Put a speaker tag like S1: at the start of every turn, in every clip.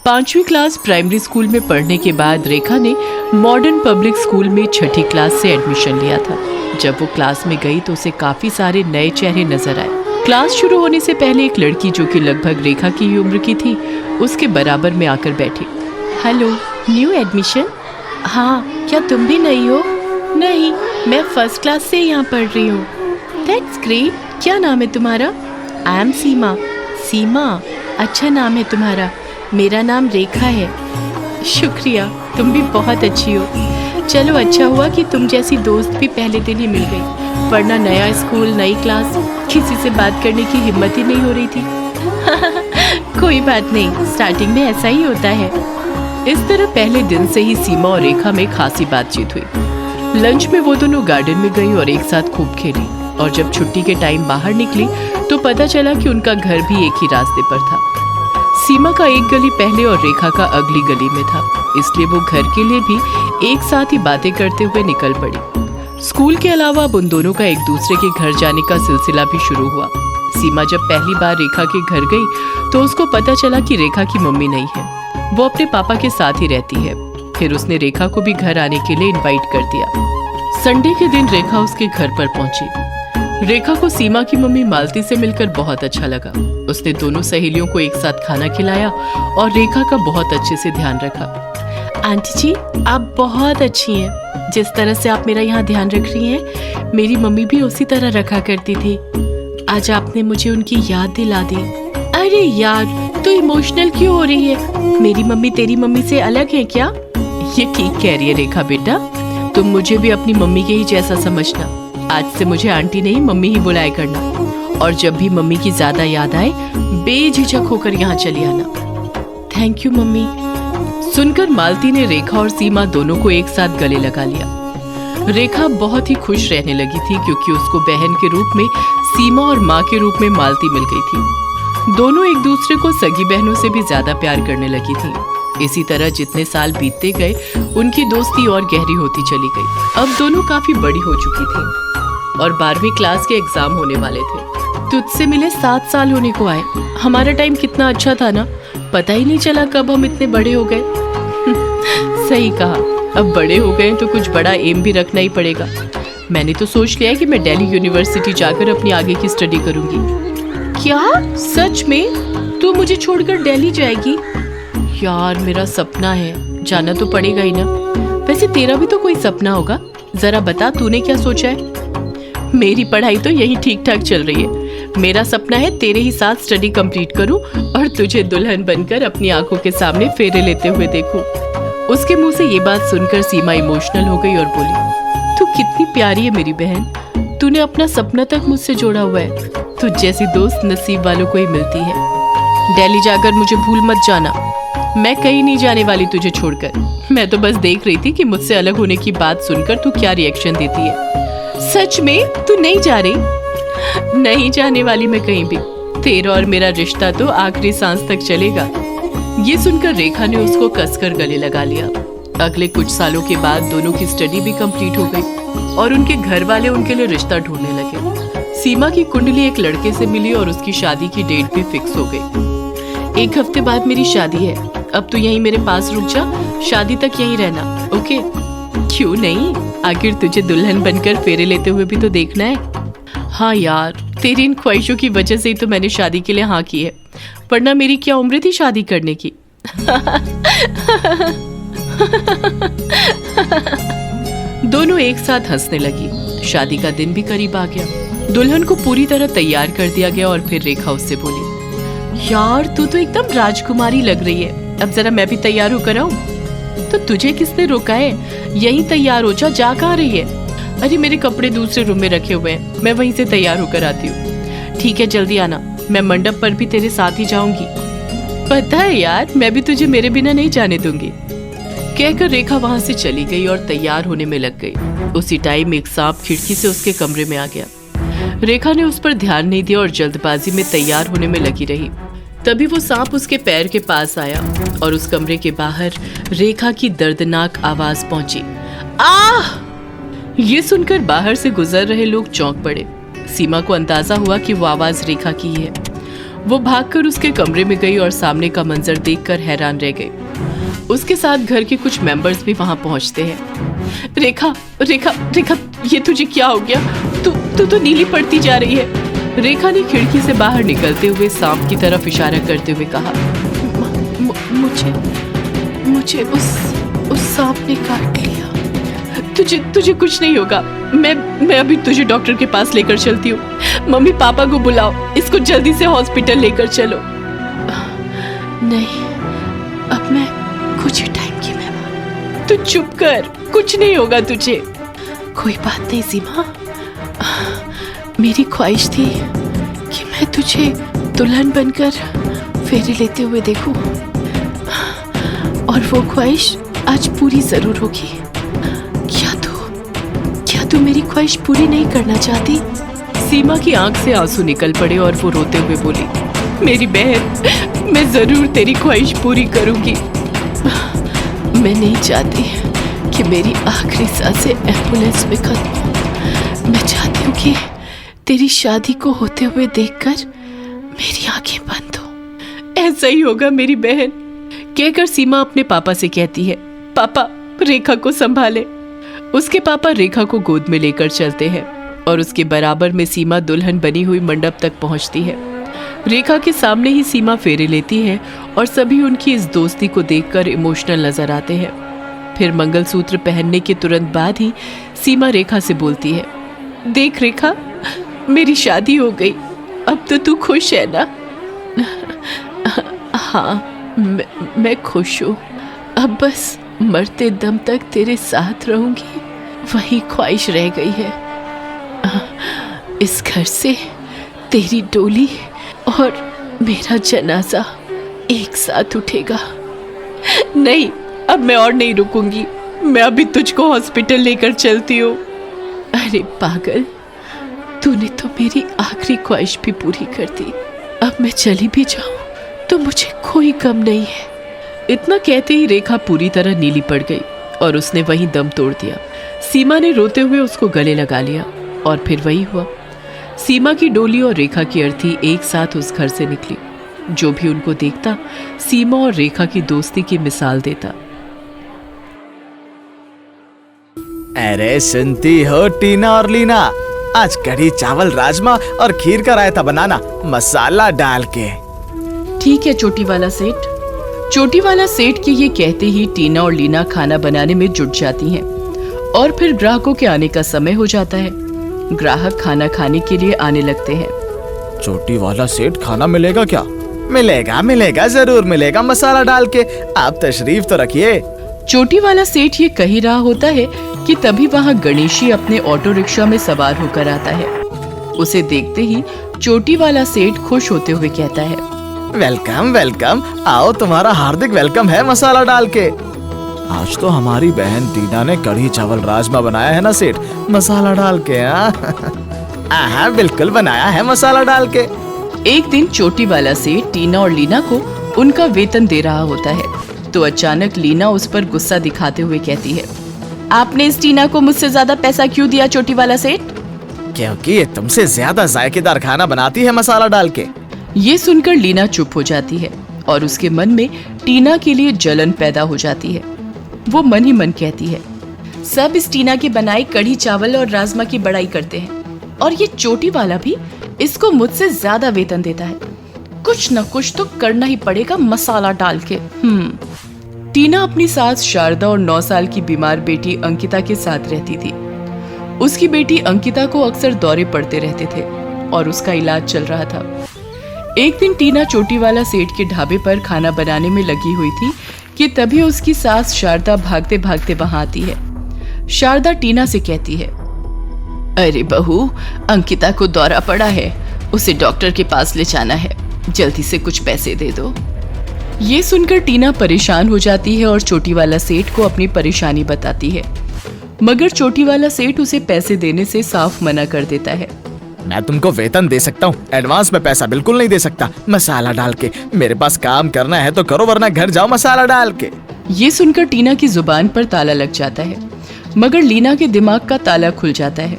S1: 5वीं class primary school में पढ़ने के बाद रेखा ने मॉडर्न पब्लिक स्कूल में 6ठी क्लास से एडमिशन लिया था। जब वो क्लास में गई तो उसे काफी सारे नए चेहरे नजर आए। क्लास शुरू होने से पहले एक लड़की जो कि लगभग रेखा की ही उम्र की थी उसके बराबर में आकर बैठी। Hello, new admission? हाँ, क्या तुम भी नई हो? नहीं, मैं फर्स्ट क्लास से यहाँ पढ़ रही हूँ। That's great. क्या नाम है तुम्हारा? आई एम सीमा। सीमा, अच्छा नाम है तुम्हारा। मेरा नाम रेखा है। शुक्रिया, तुम भी बहुत अच्छी हो। चलो, अच्छा हुआ कि तुम जैसी दोस्त भी पहले दिन ही मिल गई, वरना नया स्कूल, नई क्लास, किसी से बात करने की हिम्मत ही नहीं हो रही थी। कोई बात नहीं, स्टार्टिंग में ऐसा ही होता है। इस तरह पहले दिन से ही सीमा और रेखा में खासी बातचीत हुई। लंच में वो दोनों गार्डन में गई और एक साथ खूब खेली, और जब छुट्टी के टाइम बाहर निकली तो पता चला कि उनका घर भी एक ही रास्ते पर था। सीमा का एक गली पहले और रेखा का अगली गली में था, इसलिए वो घर के लिए भी एक साथ ही बातें करते हुए निकल पड़ी। स्कूल के अलावा अब उन दोनों का एक दूसरे के घर जाने का सिलसिला भी शुरू हुआ। सीमा जब पहली बार रेखा के घर गई तो उसको पता चला कि रेखा की मम्मी नहीं है, वो अपने पापा के साथ ही रहती है। फिर उसने रेखा को भी घर आने के लिए इनवाइट कर दिया। संडे के दिन रेखा उसके घर पर पहुंची। रेखा को सीमा की मम्मी मालती से मिलकर बहुत अच्छा लगा। उसने दोनों सहेलियों को एक साथ खाना खिलाया और रेखा का बहुत अच्छे से ध्यान रखा। आंटी जी, आप बहुत अच्छी हैं। जिस तरह से आप मेरा यहाँ ध्यान रख रही हैं, मेरी मम्मी भी उसी तरह रखा करती थी। आज आपने मुझे उनकी याद दिला दी। अरे यार, तू इमोशनल क्यों हो रही है? मेरी मम्मी तेरी मम्मी से अलग है क्या? ये ठीक कह रही है रेखा बेटा, तुम मुझे भी अपनी मम्मी के ही जैसा समझना। आज से मुझे आंटी नहीं, मम्मी ही बुलाया करना, और जब भी मम्मी की ज्यादा याद आए बेझिझक होकर यहाँ चली आना। Thank you mummy. सुनकर मालती ने रेखा और सीमा दोनों को एक साथ गले लगा लिया। रेखा बहुत ही खुश रहने लगी थी क्योंकि उसको बहन के रूप में सीमा और माँ के रूप में मालती मिल गई थी। दोनों एक दूसरे को सगी बहनों से भी ज्यादा प्यार करने लगी थी। इसी तरह जितने साल बीतते गए उनकी दोस्ती और गहरी होती चली गई। अब दोनों काफी बड़ी हो चुकी थी और 12वीं क्लास के एग्जाम होने वाले थे। तुझसे मिले 7 साल होने को आए। हमारा टाइम कितना अच्छा था ना, पता ही नहीं चला कब हम इतने बड़े हो गए। सही कहा, अब बड़े हो गए तो कुछ बड़ा एम भी रखना ही पड़ेगा। मैंने तो सोच लिया है कि मैं दिल्ली यूनिवर्सिटी जाकर अपनी आगे की स्टडी करूंगी। क्या? सच में? तू मुझे छोड़कर दिल्ली जाएगी? यार, मेरा सपना है, जाना तो पड़ेगा ही ना। वैसे तेरा भी तो कोई सपना होगा, जरा बता तूने क्या सोचा है? मेरी पढ़ाई तो यही ठीक ठाक चल रही है। मेरा सपना है तेरे ही साथ स्टडी कंप्लीट करूं और तुझे दुल्हन बनकर अपनी आंखों के सामने फेरे लेते हुए देखूं। उसके मुंह से ये बात सुनकर सीमा इमोशनल हो गई और बोली, तू कितनी प्यारी है मेरी बहन, तूने अपना सपना तक मुझसे जोड़ा हुआ है। तुझ जैसी दोस्त नसीब वालों को ही मिलती है। दिल्ली जाकर मुझे भूल मत जाना। मैं कहीं नहीं जाने वाली तुझे छोड़कर। मैं तो बस देख रही थी कि मुझसे अलग होने की बात सुनकर तू क्या रिएक्शन देती है। सच में तू नहीं जा रही? नहीं जाने वाली मैं कहीं भी। तेरा और मेरा रिश्ता तो आखिरी सांस तक चलेगा। ये सुनकर रेखा ने उसको कसकर गले लगा लिया। अगले कुछ सालों के बाद दोनों की स्टडी भी कंप्लीट हो गई और उनके घर वाले उनके लिए रिश्ता ढूंढने लगे। सीमा की कुंडली एक लड़के से मिली और उसकी शादी की डेट भी फिक्स हो गई। 1 हफ्ते बाद मेरी शादी है। अब तू यहीं मेरे पास रुक जा, शादी तक यहीं रहना, ओके? क्यों नहीं, आखिर तुझे दुल्हन बनकर फेरे लेते हुए भी तो देखना है। हाँ यार, तेरी इन ख्वाहिशों की वजह से ही तो मैंने शादी के लिए हाँ की है, वरना मेरी क्या उम्र थी शादी करने की। दोनों एक साथ हंसने लगी। शादी का दिन भी करीब आ गया। दुल्हन को पूरी तरह तैयार कर दिया गया और फिर रेखा उससे बोली, यार तू तो एकदम राजकुमारी लग रही है, अब जरा मैं भी तैयार होकर आऊं? तो तुझे किसने रोका है? यहीं तैयार हो जा, जा कहाँ रही है? अरे मेरे कपड़े दूसरे रूम में रखे हुए हैं, मैं वहीं से तैयार होकर आती हूँ। ठीक है, जल्दी आना, मैं मंडप पर भी तेरे साथ ही जाऊंगी। पता है यार, मैं भी तुझे मेरे बिना नहीं जाने दूंगी। कहकर रेखा वहां से चली गई और तैयार होने में लग गई। उसी टाइम एक सांप खिड़की से उसके कमरे में आ गया। रेखा ने उस पर ध्यान नहीं दिया और जल्दबाजी में तैयार होने में लगी रही। तभी वो सांप उसके पैर के पास आया और उस कमरे के बाहर रेखा की दर्दनाक आवाज पहुंची, आह! ये सुनकर बाहर से गुजर रहे लोग चौंक पड़े। सीमा को अंदाजा हुआ कि वो आवाज रेखा की है। वो भागकर उसके कमरे में गई और सामने का मंजर देखकर हैरान रह गई। उसके साथ घर के कुछ मेंबर्स भी वहां पहुंचते हैं। रेखा रेखा रेखा, ये तुझे क्या हो गया? तू तो नीली पड़ती जा रही है। रेखा ने खिड़की से बाहर निकलते हुए सांप की तरफ इशारा करते हुए कहा, मुझे उस सांप ने काट लिया। तुझे कुछ नहीं होगा। मैं अभी तुझे डॉक्टर के पास लेकर चलती हूँ। मम्मी पापा को बुलाओ, इसको जल्दी से हॉस्पिटल लेकर चलो। नहीं, अब मैं कुछ ही टाइम की मेहमान। तू चुप कर, कुछ नहीं होगा तुझे। कोई बात नहीं सीमा, मेरी ख्वाहिश थी कि मैं तुझे दुल्हन बनकर फेरे लेते हुए देखूं, और वो ख्वाहिश आज पूरी जरूर होगी। क्या तू मेरी ख्वाहिश पूरी नहीं करना चाहती? सीमा की आंख से आंसू निकल पड़े और वो रोते हुए बोली, मेरी बहन, मैं जरूर तेरी ख्वाहिश पूरी करूंगी। मैं नहीं चाहती कि मेरी आखिरी सांसें एम्बुलेंस में खत्म हो। मैं चाहती हूँ कि तेरी शादी को होते हुए देखकर मेरी आंखें बंद हो। ऐसा ही होगा मेरी बहन, कहकर सीमा अपने पापा से कहती है, पापा रेखा को संभाले। उसके पापा रेखा को गोद में लेकर चलते हैं और उसके बराबर में सीमा दुल्हन बनी हुई मंडप तक पहुंचती है। रेखा के सामने ही सीमा फेरे लेती है और सभी उनकी इस दोस्ती को देखकर इमोशनल नजर आते हैं। फिर मंगलसूत्र पहनने के तुरंत बाद ही सीमा रेखा से बोलती है, देख रेखा, मेरी शादी हो गई, अब तो तू खुश है ना? हाँ, मैं खुश हूँ। अब बस मरते दम तक तेरे साथ रहूंगी, वही ख्वाहिश रह गई है। इस घर से तेरी डोली और मेरा जनाजा एक साथ उठेगा। नहीं, अब मैं और नहीं रुकूंगी, मैं अभी तुझको हॉस्पिटल लेकर चलती हूँ। अरे पागल, तूने तो मेरी आखिरी ख्वाहिश भी पूरी कर दी। अब मैं चली भी जाऊं तो मुझे कोई गम नहीं है। इतना कहते ही रेखा पूरी तरह नीली पड़ गई और उसने वहीं दम तोड़ दिया। सीमा ने रोते हुए उसको गले लगा लिया और फिर वही हुआ। सीमा की डोली और रेखा की अर्थी एक साथ उस घर से निकली। जो भी उनको देखता सीमा और रेखा की दोस्ती की मिसाल देता।
S2: अरे सुनती हो टीना और लीना, आज कढ़ी चावल राजमा और खीर का रायता बनाना मसाला डाल के।
S1: ठीक है चोटी वाला सेठ। चोटी वाला सेठ के ये कहते ही टीना और लीना खाना बनाने में जुट जाती हैं और फिर ग्राहकों के आने का समय हो जाता है। ग्राहक खाना खाने के लिए आने लगते हैं।
S2: चोटी वाला सेठ खाना मिलेगा क्या? मिलेगा जरूर मिलेगा, मसाला डाल के। आप तशरीफ तो रखिए।
S1: चोटी वाला सेठ ये कह ही रहा होता है कि तभी वहाँ गणेशी अपने ऑटो रिक्शा में सवार होकर आता है। उसे देखते ही चोटी वाला सेठ खुश होते हुए कहता है,
S2: वेलकम, आओ, तुम्हारा हार्दिक वेलकम है मसाला डाल के। आज तो हमारी बहन टीना ने कढ़ी चावल राजमा बनाया है ना सेठ, मसाला डाल के। हाँ, बिल्कुल बनाया है मसाला डाल के।
S1: एक दिन चोटी वाला सेठ टीना और लीना को उनका वेतन दे रहा होता है तो अचानक लीना उस पर गुस्सा दिखाते हुए कहती है, आपने इस टीना को मुझसे ज्यादा पैसा क्यों दिया चोटी वाला सेठ?
S2: क्योंकि ये तुमसे ज्यादा जायकेदार खाना बनाती है मसाला डाल के।
S1: ये सुनकर लीना चुप हो जाती है और उसके मन में टीना के लिए जलन पैदा हो जाती है। वो मन ही मन कहती है, सब इस टीना की बनाई कढ़ी चावल और राजमा की बड़ाई करते हैं और ये चोटी वाला भी इसको मुझसे ज्यादा वेतन देता है। कुछ न कुछ तो करना ही पड़ेगा मसाला डाल के। टीना अपनी सास शारदा और 9 साल की बीमार बेटी अंकिता के साथ रहती थी। उसकी बेटी अंकिता को अक्सर दौरे पड़ते रहते थे और उसका इलाज चल रहा था। एक दिन टीना चोटी वाला सेठ के ढाबे पर खाना बनाने में लगी हुई थी कि तभी उसकी सास शारदा भागते भागते वहां आती है। शारदा टीना से कहती है, अरे बहू, अंकिता को दौरा पड़ा है, उसे डॉक्टर के पास ले जाना है, जल्दी से कुछ पैसे दे दो। ये सुनकर टीना परेशान हो जाती है और चोटी वाला सेठ को अपनी परेशानी बताती है, मगर चोटी वाला सेठ उसे पैसे देने से साफ मना कर देता है।
S2: मैं तुमको वेतन दे सकता हूँ, एडवांस में पैसा बिल्कुल नहीं दे सकता। मसाला डाल के, मेरे पास काम करना है तो करो वरना घर जाओ मसाला डाल के।
S1: ये सुनकर टीना की जुबान पर ताला लग जाता है, मगर लीना के दिमाग का ताला खुल जाता है।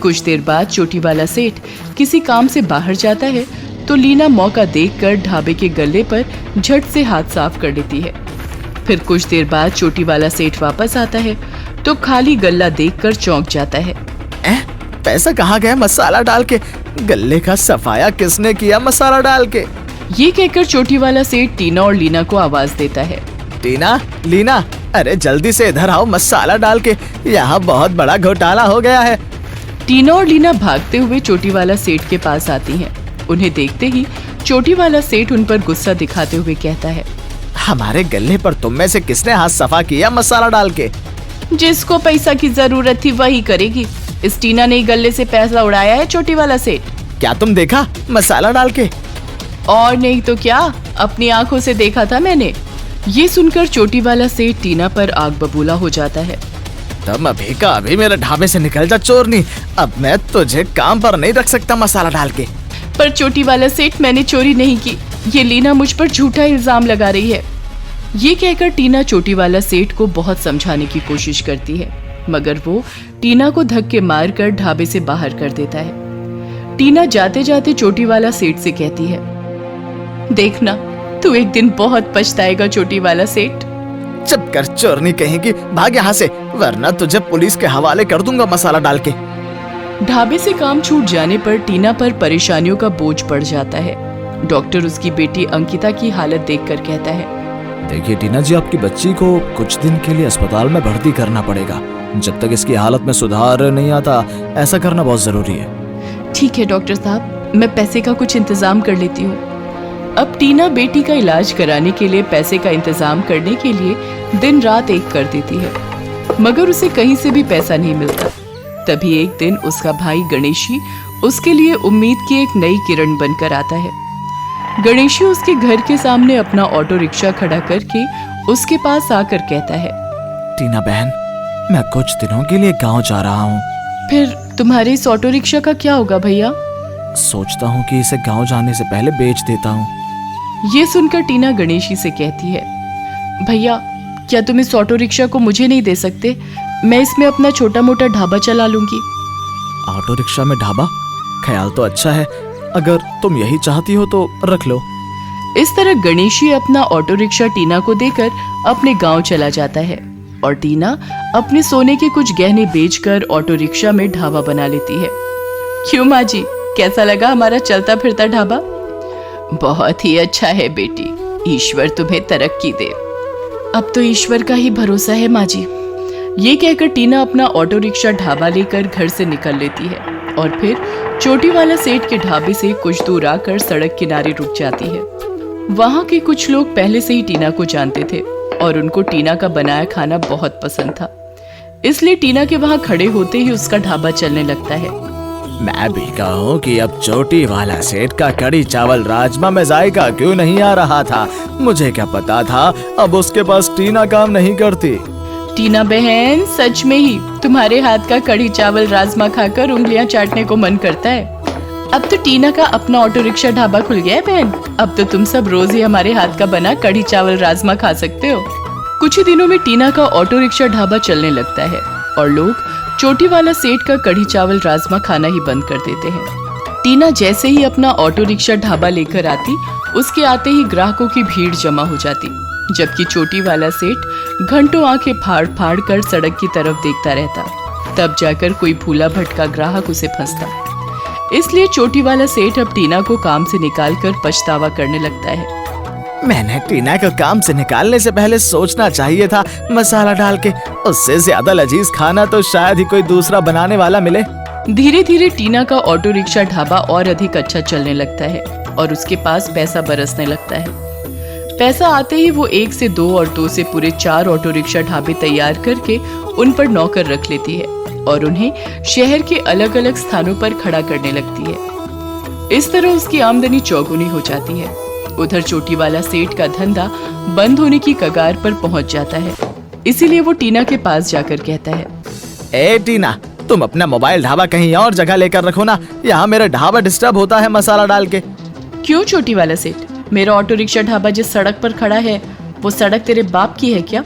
S1: कुछ देर बाद चोटी वाला सेठ किसी काम से बाहर जाता है तो लीना मौका देखकर ढाबे के गल्ले पर झट से हाथ साफ कर लेती है। फिर कुछ देर बाद चोटी वाला सेठ वापस आता है तो खाली गल्ला देखकर चौंक जाता है।
S2: पैसा कहाँ गया मसाला डाल के? गल्ले का सफाया किसने किया मसाला डाल के?
S1: ये कहकर चोटी वाला सेठ टीना और लीना को आवाज देता है।
S2: टीना, लीना, अरे जल्दी से इधर आओ, मसाला डाल के यहाँ बहुत बड़ा घोटाला हो गया है।
S1: टीना और लीना भागते हुए चोटी वाला सेठ के पास आती हैं। उन्हें देखते ही चोटी वाला सेठ उन पर गुस्सा दिखाते हुए कहता है,
S2: हमारे गल्ले पर तुम में से किसने हाथ सफा किया मसाला डाल के?
S1: जिसको पैसा की जरूरत थी वही करेगी। इस टीना ने गल्ले से पैसा उड़ाया है चोटी वाला सेठ।
S2: क्या तुम देखा मसाला डाल के?
S1: और नहीं तो क्या, अपनी आंखों से देखा था मैंने। ये सुनकर चोटी वाला सेठ टीना पर आग बबूला हो जाता है।
S2: तुम अभी का अभी मेरे ढाबे से निकल जा चोरनी, अब मैं तुझे काम पर नहीं रख सकता मसाला डाल के।
S1: पर चोटी वाला सेठ, मैंने चोरी नहीं की, ये लीना मुझ पर झूठा इल्जाम लगा रही है। ये कहकर टीना चोटी वाला सेठ को बहुत समझाने की कोशिश करती है, मगर वो टीना को धक्के मारकर ढाबे से बाहर कर देता है। टीना जाते जाते चोटी वाला सेठ से कहती है, देखना तू एक दिन बहुत पछताएगा चोटी वाला सेठ।
S2: चुप कर चोरनी कहेगी, भाग यहाँ से, वरना तुझे पुलिस के हवाले कर दूंगा मसाला डाल के।
S1: ढाबे से काम छूट जाने पर टीना पर परेशानियों का बोझ पड़ जाता है। डॉक्टर उसकी बेटी अंकिता की हालत देखकर कहता है,
S2: देखिए टीना जी, आपकी बच्ची को कुछ दिन के लिए अस्पताल में भर्ती करना पड़ेगा। जब तक इसकी हालत में सुधार नहीं आता, ऐसा करना बहुत जरूरी है।
S1: ठीक है डॉक्टर साहब, मैं पैसे का कुछ इंतजाम कर लेती हूँ। अब टीना बेटी का इलाज कराने के लिए पैसे का इंतजाम करने के लिए दिन रात एक कर देती है, मगर उसे कहीं से भी पैसा नहीं मिलता। तभी एक दिन उसका भाई गणेशी उसके लिए उम्मीद की एक नई किरण बनकर आता है। गणेशी उसके घर के सामने अपना ऑटो रिक्शा खड़ा करके उसके पास आकर कहता है,
S2: टीना बहन, मैं कुछ दिनों के लिए गांव जा रहा हूँ।
S1: फिर तुम्हारे इस ऑटो रिक्शा का क्या होगा भैया?
S2: सोचता हूँ कि इसे गांव जाने से पहले बेच देता हूँ।
S1: ये सुनकर टीना गणेशी से कहती है, भैया क्या तुम इस ऑटो रिक्शा को मुझे नहीं दे सकते? मैं इसमें अपना छोटा मोटा ढाबा चला लूंगी।
S2: ऑटो रिक्शा में ढाबा? ख्याल तो अच्छा है, अगर तुम यही चाहती हो तो रख लो।
S1: इस तरह गणेशी अपना ऑटो रिक्शा टीना को देकर अपने गांव चला जाता है और टीना अपने सोने के कुछ गहने बेचकर ऑटो रिक्शा में ढाबा बना लेती है। क्यों माँ जी, कैसा लगा हमारा चलता फिरता ढाबा? बहुत ही अच्छा है बेटी, ईश्वर तुम्हें तरक्की दे। अब तो ईश्वर का ही भरोसा है माँ जी। ये कहकर टीना अपना ऑटो रिक्शा ढाबा लेकर घर से निकल लेती है और फिर चोटी वाला सेठ के ढाबे से कुछ दूर आकर सड़क किनारे रुक जाती है। वहाँ के कुछ लोग पहले से ही टीना को जानते थे और उनको टीना का बनाया खाना बहुत पसंद था, इसलिए टीना के वहाँ खड़े होते ही उसका ढाबा चलने लगता है।
S2: मैं भी कहूँ कि अब चोटी वाला सेठ का कड़ी चावल राजमा में जायका क्यों नहीं आ रहा था? मुझे क्या पता था अब उसके पास टीना काम नहीं करती।
S1: टीना बहन, सच में ही तुम्हारे हाथ का कड़ी चावल राजमा खाकर उंगलियां चाटने को मन करता है। अब तो टीना का अपना ऑटो रिक्शा ढाबा खुल गया है बहन। अब तो तुम सब रोज ही हमारे हाथ का बना कड़ी चावल राजमा खा सकते हो। कुछ ही दिनों में टीना का ऑटो रिक्शा ढाबा चलने लगता है और लोग चोटी वाला सेठ का कड़ी चावल राजमा खाना ही बंद कर देते हैं। टीना जैसे ही अपना ऑटो रिक्शा ढाबा लेकर आती, उसके आते ही ग्राहकों की भीड़ जमा हो जाती, जबकि चोटी वाला सेठ घंटों आंखें फाड़ फाड़ कर सड़क की तरफ देखता रहता। तब जाकर कोई भूला भटका ग्राहक उसे फंसता। इसलिए चोटी वाला सेठ अब टीना को काम से निकालकर पछतावा करने लगता है।
S2: मैंने टीना को काम से निकालने से पहले सोचना चाहिए था मसाला डाल के। उससे ज्यादा लजीज खाना तो शायद ही कोई दूसरा बनाने वाला मिले।
S1: धीरे धीरे टीना का ऑटो रिक्शा ढाबा और अधिक अच्छा चलने लगता है और उसके पास पैसा बरसने लगता है। पैसा आते ही वो 1 से 2 और 2 से पूरे 4 ऑटो रिक्शा ढाबे तैयार करके उन पर नौकर रख लेती है और उन्हें शहर के अलग अलग स्थानों पर खड़ा करने लगती है। इस तरह उसकी आमदनी चौगुनी हो जाती है। उधर चोटी वाला सेठ का धंधा बंद होने की कगार पर पहुंच जाता है, इसीलिए वो टीना के पास जाकर कहता है,
S2: ए टीना, तुम अपना मोबाइल ढाबा कहीं और जगह लेकर रखो ना, यहाँ मेरा ढाबा डिस्टर्ब होता है मसाला डाल के।
S1: क्यों चोटी वाला सेठ, मेरा ऑटो रिक्शा ढाबा जिस सड़क पर खड़ा है वो सड़क तेरे बाप की है क्या?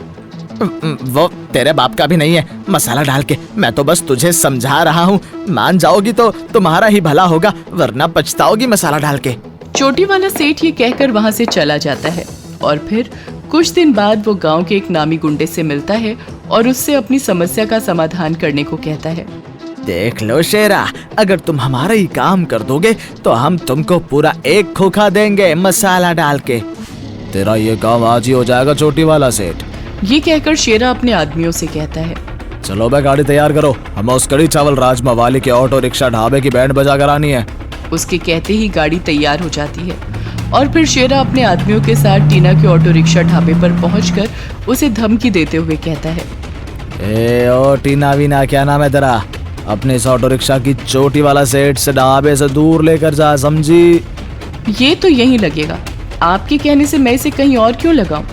S2: वो तेरे बाप का भी नहीं है मसाला डाल के। मैं तो बस तुझे समझा रहा हूँ, मान जाओगी तो तुम्हारा ही भला होगा, वरना पछताओगी मसाला डाल के।
S1: चोटी वाला सेठ ये कहकर वहां से चला जाता है और फिर कुछ दिन बाद वो गांव के एक नामी गुंडे से मिलता है और उससे अपनी समस्या का समाधान करने को कहता है।
S2: देख लो शेरा, अगर तुम हमारा ही काम कर दोगे तो हम तुमको पूरा एक खोखा देंगे मसाला डाल के। तेरा ये काम आज ही हो जाएगा चोटी वाला सेठ।
S1: ये कहकर शेरा अपने आदमियों से कहता है।
S2: चलो बे, गाड़ी तैयार करो, हमें उस कड़ी चावल राजमा वाली के ऑटो रिक्शा ढाबे की बैंड बजा कर आनी है।
S1: उसके कहते ही गाड़ी तैयार हो जाती है और फिर शेरा अपने आदमियों के साथ टीना के ऑटो रिक्शा ढाबे पर पहुंचकर उसे धमकी देते हुए कहता है।
S2: ए ओ टीना वीना, क्या नाम है तेरा? अपने इस ऑटो रिक्शा की चोटी वाला सेठ से ढाबे से दूर लेकर जा, समझी?
S1: ये तो यही लगेगा, आपके कहने से मैं इसे कहीं और क्यों लगाऊं?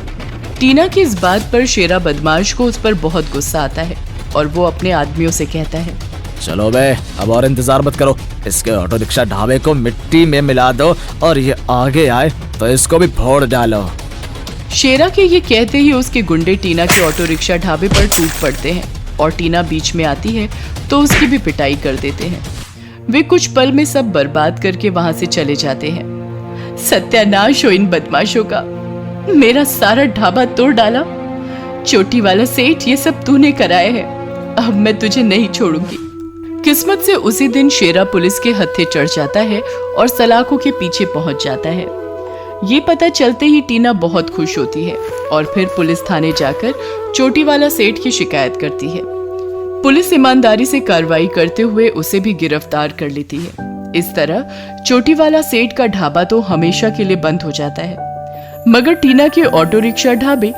S1: टीना की इस बात पर शेरा बदमाश को उस पर बहुत गुस्सा आता है और वो अपने आदमियों से कहता है।
S2: चलो बे, अब और इंतजार मत करो, इसके ऑटो रिक्शा ढाबे को मिट्टी में मिला दो और ये आगे आए तो इसको भी फोड़ डालो।
S1: शेरा के ये कहते ही उसके गुंडे टीना के ऑटो रिक्शा ढाबे पर टूट पड़ते हैं और टीना बीच में आती है तो उसकी भी पिटाई कर देते हैं। वे कुछ पल में सब बर्बाद करके वहां से चले जाते हैं। सत्यानाश हो इन बदमाशों का, मेरा सारा ढाबा तोड़ डाला। चोटी वाला सेठ, ये सब तूने कराया है, अब मैं तुझे नहीं छोड़ूंगी। किस्मत से उसी दिन शेरा पुलिस के हत्थे चढ़ जाता है और सलाखों के पीछे पहुंच जाता है। ये पता चलते ही टीना बहुत खुश होती है और फिर पुलिस थाने जाकर चोटी वाला सेठ की शिकायत करती है। पुलिस ईमानदारी से कार्रवाई करते हुए उसे भी गिरफ्तार कर लेती है। इस तरह चोटी वाला सेठ का ढाबा तो हमेशा के लिए बंद हो जाता है, मगर टीना के ऑटो रिक्शा ढाबे